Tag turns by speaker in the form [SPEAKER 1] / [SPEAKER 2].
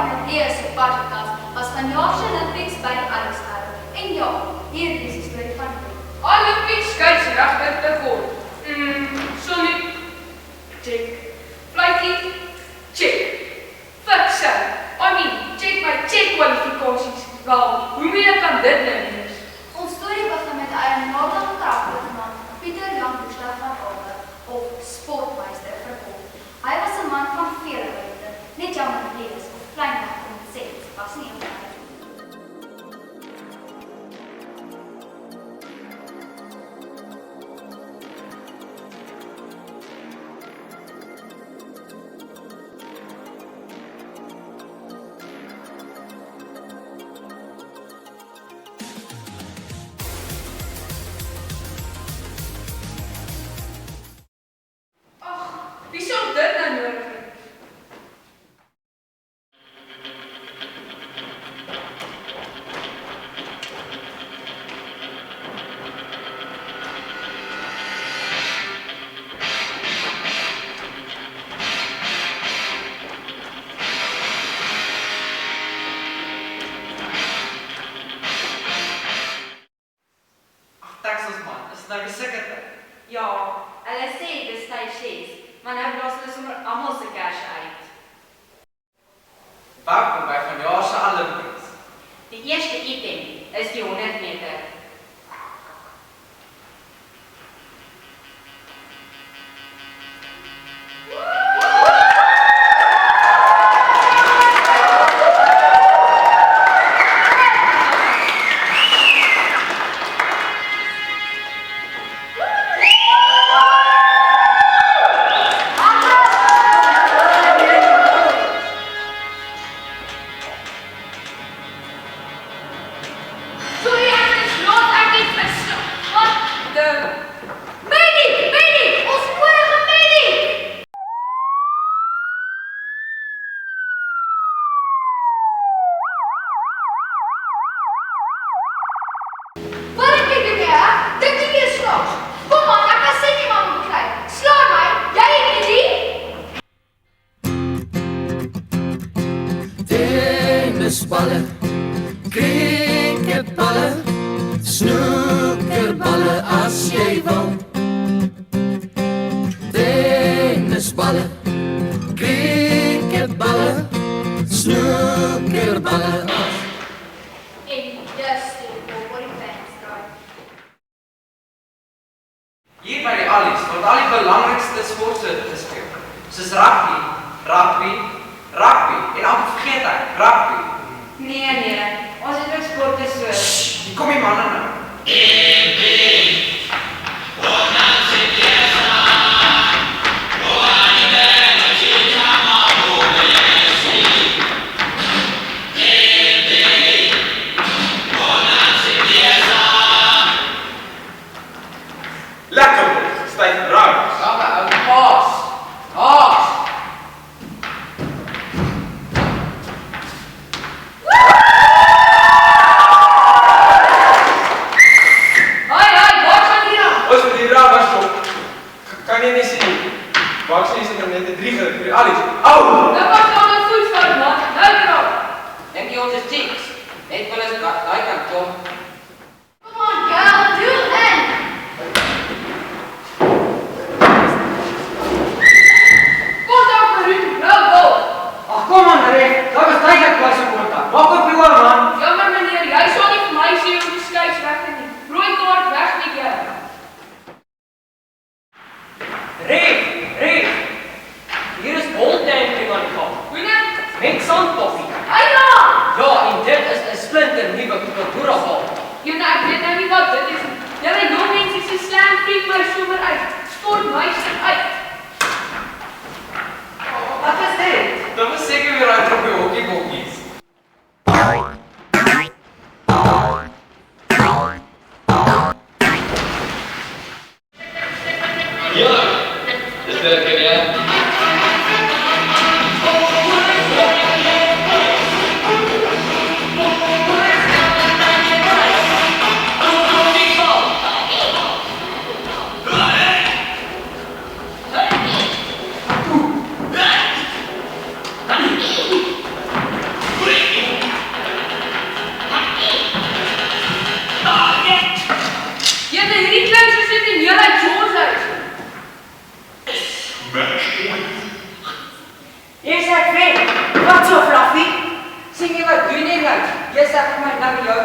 [SPEAKER 1] van Matthäus se podcast was vanjaar se Olympics by die Alex hou. En ja, hier is die storie van hom.
[SPEAKER 2] Olympics skeieregter te kort. Sonny, check. Fluitjie, check. Fikse, check my check kwalifikasies. Wel, hoe meer kan dit nou wees?
[SPEAKER 1] Ons storie begin met 'n eienaardige karakter genaamd Pieter Jan Gustav van Alve, of Sportmeister verkort. Hy was 'n man van vele talente, net jammer lees of kleinweg omset was nie een van hulle.
[SPEAKER 2] Wie sou dit nou nodig hê?
[SPEAKER 3] Texas man, is nou die sekerte.
[SPEAKER 4] Ja, hulle sê dis tyd 6, maar nou blaas hulle sommer almal se kersse uit.
[SPEAKER 3] Welkom by vanjaar se Olympics.
[SPEAKER 4] Die eerste item is die 100 meter.
[SPEAKER 5] Tennisballe, cricketballe, snoekerballe as jy wil. Tennisballe, cricketballe, snoekerballe as.
[SPEAKER 1] En dis die voor die fans draai.
[SPEAKER 3] Hier by die Alice word al die belangrikste sportsoorte gespeel. Soos rugby, en amper vergeet ek, rugby.
[SPEAKER 4] Nee, ons het ook sporte soos
[SPEAKER 3] Hier kom die manne nou. Lekker bos, styf rou. Samme ou paas. Kan jy nie sien? Waar sê jy net 'n 3 vir die Alice? Au!
[SPEAKER 2] Nou was daar 'n voetval, man. Nou krap.
[SPEAKER 4] dink jy ons is chicks? Net wil ons daai kant kom.
[SPEAKER 1] Come on, girl, do it!
[SPEAKER 2] Kom daar vir u, nou bal.
[SPEAKER 3] Ag kom aan, reg. Daar was duidelik klas op kontak. Maak op die oor man.
[SPEAKER 2] Jammer meneer, jy sal nie vir my sê om die skeieregter nie. Rooi kaart weg met jou.
[SPEAKER 6] Reg. Hier is boltanking aan die gang.
[SPEAKER 2] Hoe net?
[SPEAKER 6] Met sandkoffie.
[SPEAKER 2] Eina!
[SPEAKER 6] Ja, en dit is 'n splinter nuwe kultuurbal.
[SPEAKER 2] Jy ek weet nou nie wat dit is nie. Julle jong mense se slam freak my sommer uit. Sportmeister uit.
[SPEAKER 3] Wat is dit? Dit was seker weer uit op die hokkiebokkies.
[SPEAKER 7] Ja, dis lekker ja.
[SPEAKER 6] Wat so, Fluffy? Sien jy wat doen jy nou? Jy sê vir my nou jou